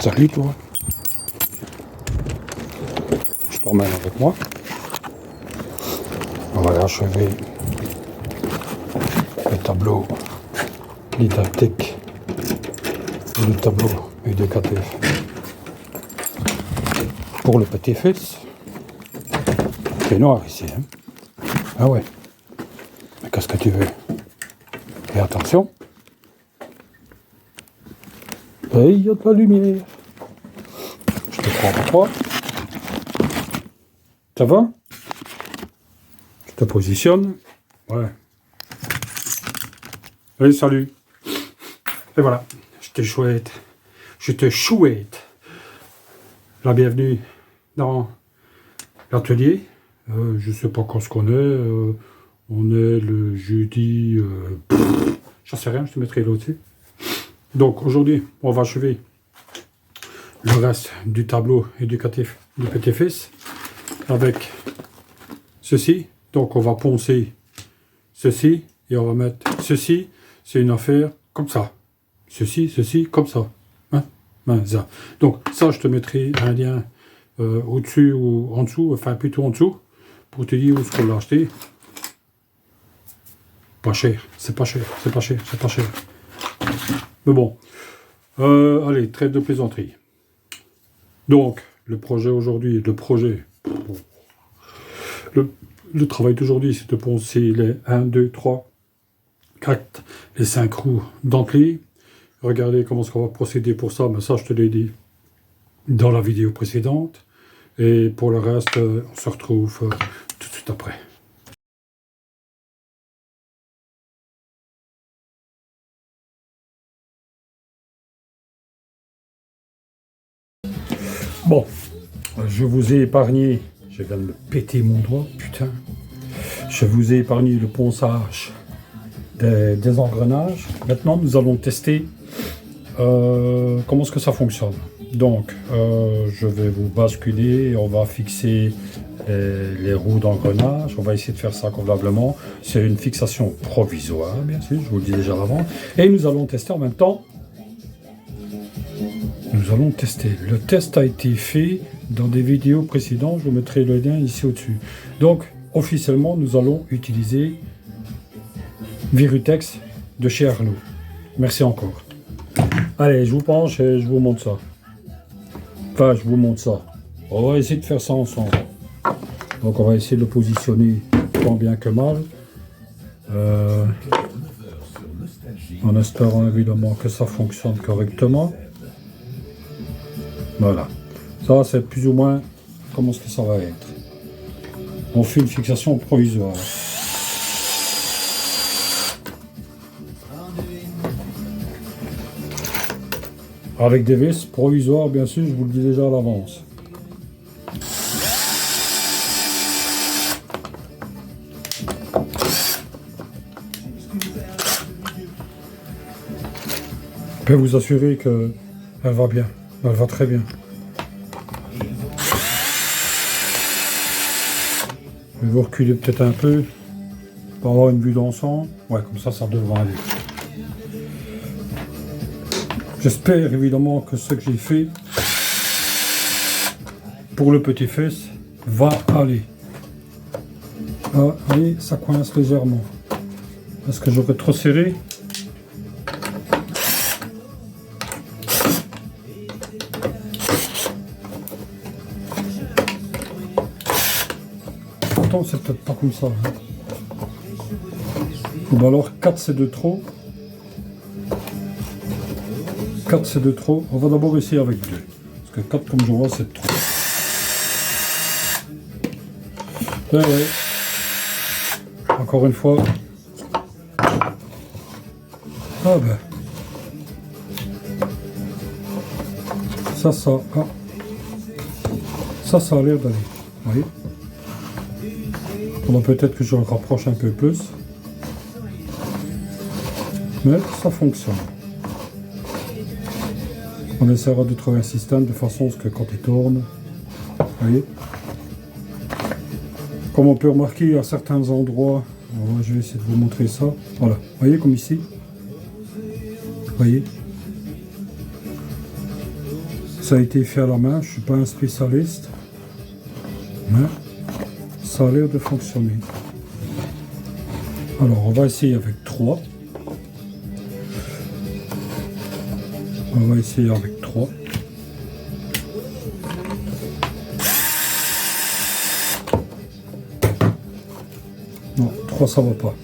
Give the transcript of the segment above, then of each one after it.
Salut toi. Je t'emmène avec moi. On va achever le tableau didactique et le tableau éducatif pour le petit-fils. C'est noir ici, hein? Ah ouais. Mais qu'est-ce que tu veux? Et attention. Et il y a de la lumière. Je te prends pas. Ça va? Je te positionne. Ouais. Allez, salut. Et voilà. Je te souhaite la bienvenue dans l'atelier. Je sais pas quand ce qu'on est. On est le jeudi. J'en sais rien, je te mettrai là dessus. Donc aujourd'hui, on va achever le reste du tableau éducatif du petit-fils avec ceci. Donc on va poncer ceci et on va mettre ceci. C'est une affaire comme ça. Ceci, comme ça. Hein? Ça. Donc ça, je te mettrai un lien au-dessus ou en dessous, enfin plutôt en dessous, pour te dire où est-ce qu'on l'a acheté. Pas cher, c'est pas cher. Mais bon, allez, trêve de plaisanterie. Donc, le projet aujourd'hui, le travail d'aujourd'hui, c'est de poncer les 1, 2, 3, 4, les 5 roues dentelées. Regardez comment on va procéder pour ça, mais ça, je te l'ai dit dans la vidéo précédente. Et pour le reste, on se retrouve tout de suite après. Bon, je vous ai épargné, je viens de me péter mon doigt, putain. Je vous ai épargné le ponçage des engrenages. Maintenant, nous allons tester comment est-ce que ça fonctionne. Donc, je vais vous basculer, on va fixer les roues d'engrenage. On va essayer de faire ça convenablement. C'est une fixation provisoire, bien sûr, je vous le dis déjà avant. Et nous allons tester en même temps. Nous allons tester. Le test a été fait dans des vidéos précédentes. Je vous mettrai le lien ici au-dessus. Donc, officiellement, nous allons utiliser Virutex de chez Arnaud. Merci encore. Allez, je vous penche et je vous montre ça. Enfin, je vous montre ça. On va essayer de faire ça ensemble. Donc, on va essayer de le positionner tant bien que mal. En espérant évidemment que ça fonctionne correctement. Voilà. Ça, c'est plus ou moins comment ce que ça va être. On fait une fixation provisoire. Avec des vis provisoires, bien sûr, je vous le dis déjà à l'avance. Je peux vous assurer qu'elle va bien. Elle va très bien. Je vais vous reculer peut-être un peu pour avoir une vue d'ensemble. Ouais, comme ça devrait aller. J'espère évidemment que ce que j'ai fait pour le petit-fils va aller. Ah, allez, ça coince légèrement. Est-ce que j'aurais trop serré? Pourtant, c'est peut-être pas comme ça. Hein. Bon, alors 4 c'est de trop. 4 c'est de trop. On va d'abord essayer avec 2. Parce que 4 comme je vois c'est trop. Ouais. Encore une fois. Ah ben. Ça. Ah. Ça a l'air d'aller. Vous voyez? Alors peut-être que je le rapproche un peu plus. Mais ça fonctionne. On essaiera de trouver un système de façon à ce que quand il tourne, vous voyez, comme on peut remarquer à certains endroits, je vais essayer de vous montrer ça. Voilà, vous voyez comme ici. Vous voyez. Ça a été fait à la main, je ne suis pas un spécialiste, mais ça a l'air de fonctionner. Alors on va essayer avec 3. On va essayer avec 3. Non, 3 ça va pas.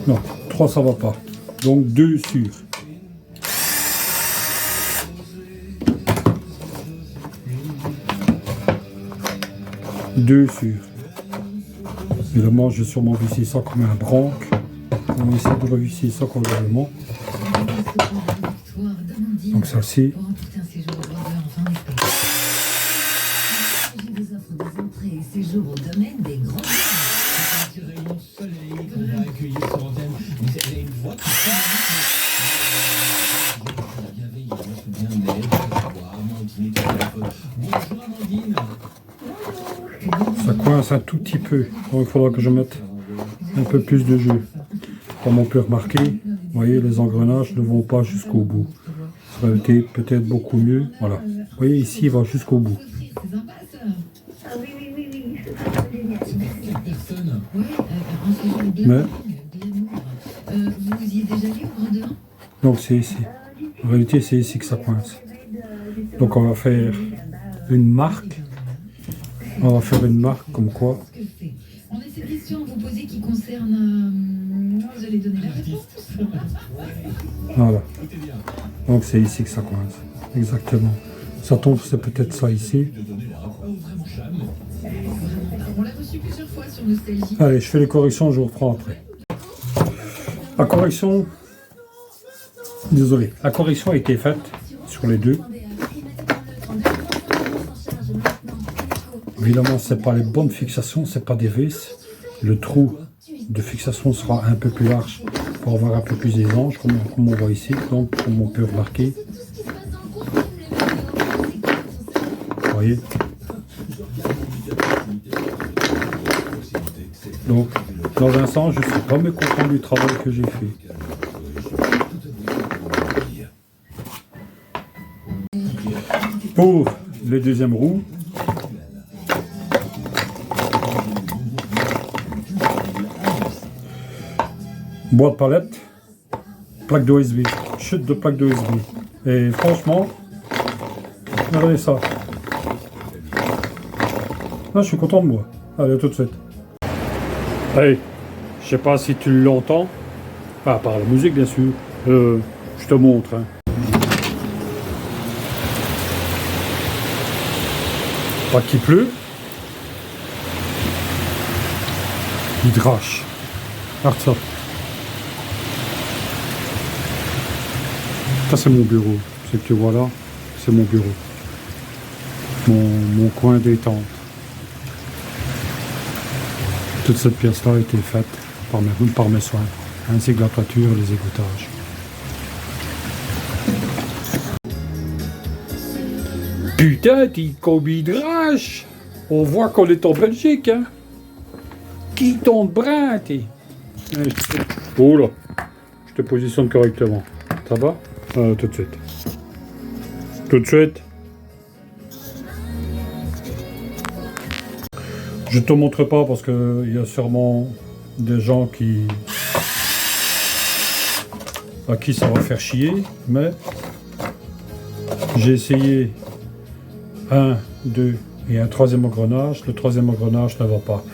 Non, 3 ça va pas. Donc 2 sur. Deux sur. Évidemment, je vais sûrement visser ça comme un branque. On va essayer de revisser ça correctement. Donc ça c'est. Ça coince un tout petit peu, donc il faudra que je mette un peu plus de jeu. Comme on peut remarquer, vous voyez, les engrenages ne vont pas jusqu'au bout. Ça aurait été peut-être beaucoup mieux. Voilà. Vous voyez, ici, il va jusqu'au bout. Mais, donc c'est ici. En réalité, c'est ici que ça coince. Donc on va faire une marque. On va faire une marque comme quoi. On a cette question à vous poser qui concerne. Vous allez donner la réponse. Voilà. Donc c'est ici que ça coince. Exactement. Ça tombe, c'est peut-être ça ici. On l'a reçu plusieurs fois sur Nostalgie. Allez, je fais les corrections, je vous reprends après. La correction. Désolé. La correction a été faite sur les deux. Évidemment, ce n'est pas les bonnes fixations, ce n'est pas des vis. Le trou de fixation sera un peu plus large pour avoir un peu plus d'aisance, comme on voit ici. Donc, comme on peut remarquer. Vous voyez. Donc, dans un sens, je ne suis pas mécontent du travail que j'ai fait. Pour le deuxième roue, boîte palette, plaque d'OSB, chute de plaque d'OSB. Et franchement, regardez ça. Là, je suis content de moi. Allez, tout de suite. Hey, je sais pas si tu l'entends. Ah, par la musique, bien sûr. Je te montre. Hein. Pas qu'il pleut. Il drache. Regarde ça. Ça, c'est mon bureau. Ce que tu vois là, c'est mon bureau. Mon coin détente. Toute cette pièce-là a été faite par mes soins, ainsi que la toiture et les égoutages. Putain, t'es Kobe drache! On voit qu'on est en Belgique, hein? Qui tombe brin, t'es? Oh là! Je te positionne correctement. Ça va? Tout de suite. Tout de suite. Je ne te montre pas parce qu'il y a sûrement des gens à qui ça va faire chier, mais j'ai essayé 1, 2 et un troisième engrenage. Le troisième engrenage ne va pas.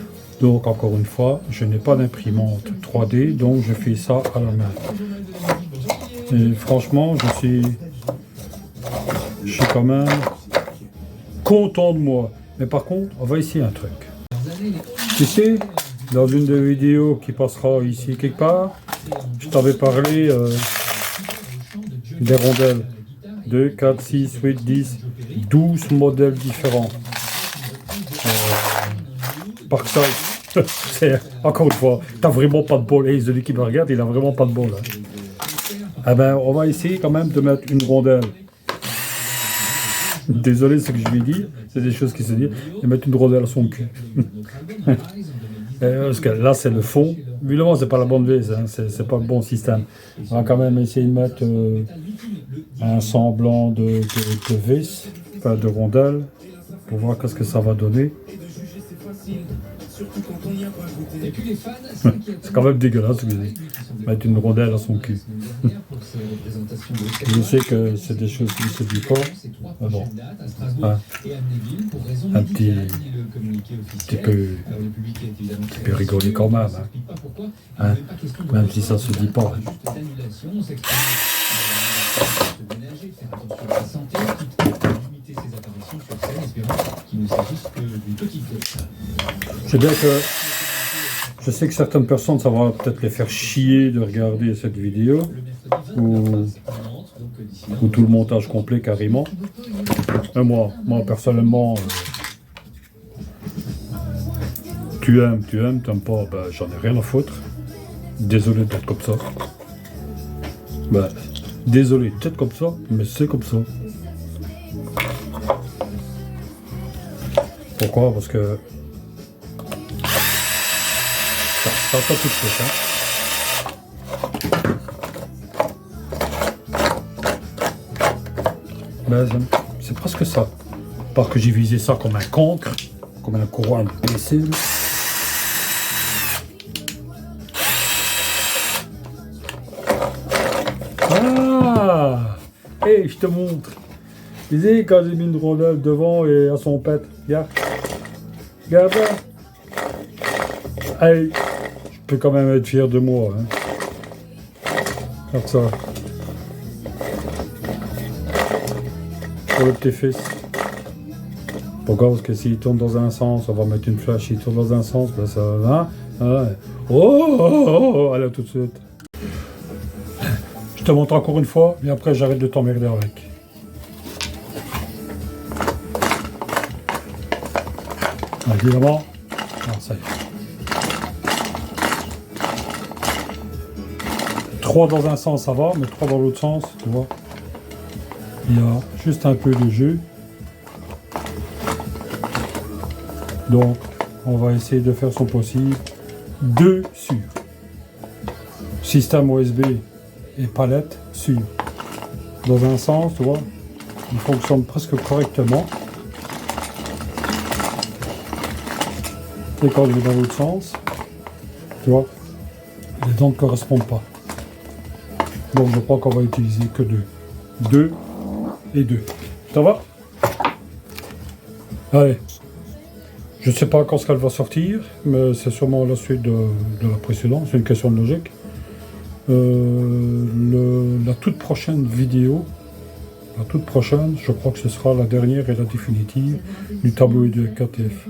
Donc encore une fois, je n'ai pas d'imprimante 3D, donc je fais ça à la main. Et franchement, je suis quand même content de moi. Mais par contre, on va essayer un truc. Tu sais, dans une des vidéos qui passera ici quelque part, je t'avais parlé des rondelles. 2, 4, 6, 8, 10, 12 modèles différents. Par ça, c'est encore une fois, t'as vraiment pas de bol. Et celui qui me regarde, il a vraiment pas de bol. Hein. Eh ben, on va essayer quand même de mettre une rondelle. Désolé ce que je vais dire, c'est des choses qui se disent. Et mettre une rondelle à son cul. Parce que là, c'est le fond. Évidemment, c'est pas la bonne vis, hein, c'est pas le bon système. On va quand même essayer de mettre un semblant de vis, enfin de rondelle, pour voir qu'est-ce que ça va donner. C'est quand même dégueulasse, mettre une rondelle à son cul. Je sais que c'est des choses qui ne se disent pas, mais bon, hein, un petit peu rigoler quand même, hein, même si ça se dit pas. C'est bien que je sais que certaines personnes, ça va peut-être les faire chier de regarder cette vidéo, ou tout le montage complet carrément. Mais moi personnellement, tu aimes, t'aimes pas, ben, j'en ai rien à foutre. Désolé d'être comme ça. Ben, désolé d'être comme ça, mais c'est comme ça. Pourquoi? Parce que ça tout de suite, hein. Ben, c'est presque ça. Pas que j'ai visé ça comme un cancre, comme un courroie imbécile. Ah! Hey, je te montre. Tu sais, quand j'ai mis une rondelle devant et à son pète, regarde. Regarde là. Hey, je peux quand même être fier de moi, hein. Regarde ça. Pour le petit fils. Pourquoi? Parce que s'il tourne dans un sens, on va mettre une flèche. S'il tourne dans un sens, ben ça va. Hein? Oh, allez, tout de suite. Je te montre encore une fois, et après j'arrête de t'emmerder avec. Évidemment, ça y est. 3 dans un sens, ça va, mais 3 dans l'autre sens, tu vois. Il y a juste un peu de jeu. Donc, on va essayer de faire son possible. 2 sur. Système USB et palette sur. Dans un sens, tu vois, il fonctionne presque correctement. Et quand je vais dans l'autre sens, tu vois, les dents ne correspondent pas. Donc je crois qu'on va utiliser que 2. 2 et 2. Ça va? Allez. Je ne sais pas quand ce qu'elle va sortir, mais c'est sûrement la suite de la précédente. C'est une question de logique. La toute prochaine vidéo, je crois que ce sera la dernière et la définitive du tableau éducatif.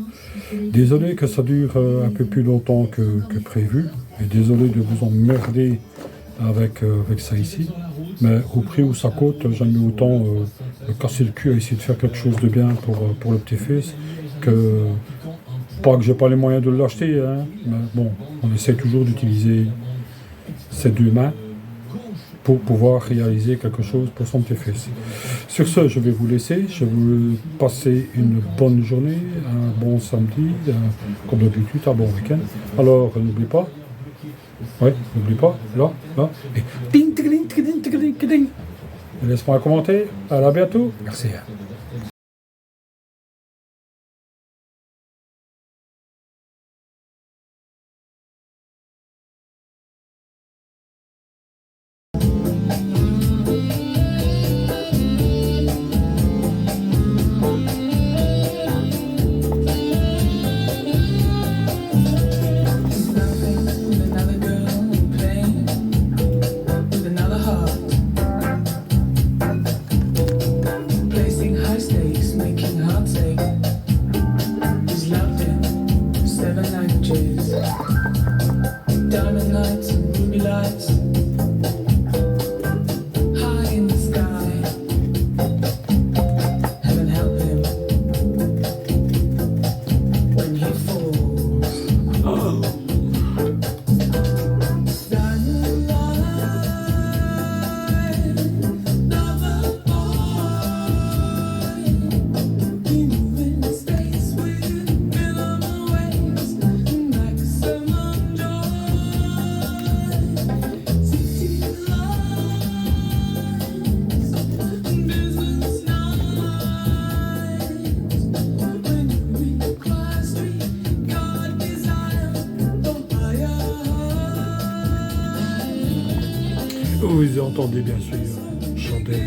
Désolé que ça dure un peu plus longtemps que prévu, et désolé de vous emmerder avec ça ici, mais au prix où ça coûte, j'aime mieux autant me casser le cul à essayer de faire quelque chose de bien pour le petit-fils, que pas que j'ai pas les moyens de l'acheter, hein, mais bon, on essaie toujours d'utiliser ses 2 mains pour pouvoir réaliser quelque chose pour son petit-fils. Sur ce, je vais vous laisser. Je vais vous passer une bonne journée, un bon samedi, comme d'habitude, un bon week-end. Alors, n'oublie pas, là, et ding, ding, ding, ding, ding, ding. Laisse-moi un commentaire. À bientôt. Merci. Vous entendez bien sûr chanter,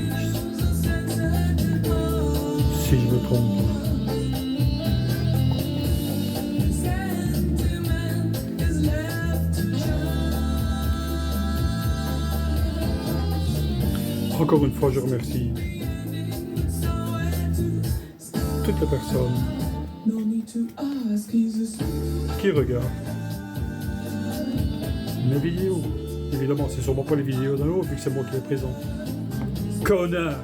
si je me trompe pas. Encore une fois, je remercie toutes les personnes qui regardent mes vidéos. Évidemment, c'est sûrement pas les vidéos d'un autre, vu que c'est moi qui les présente. Connard!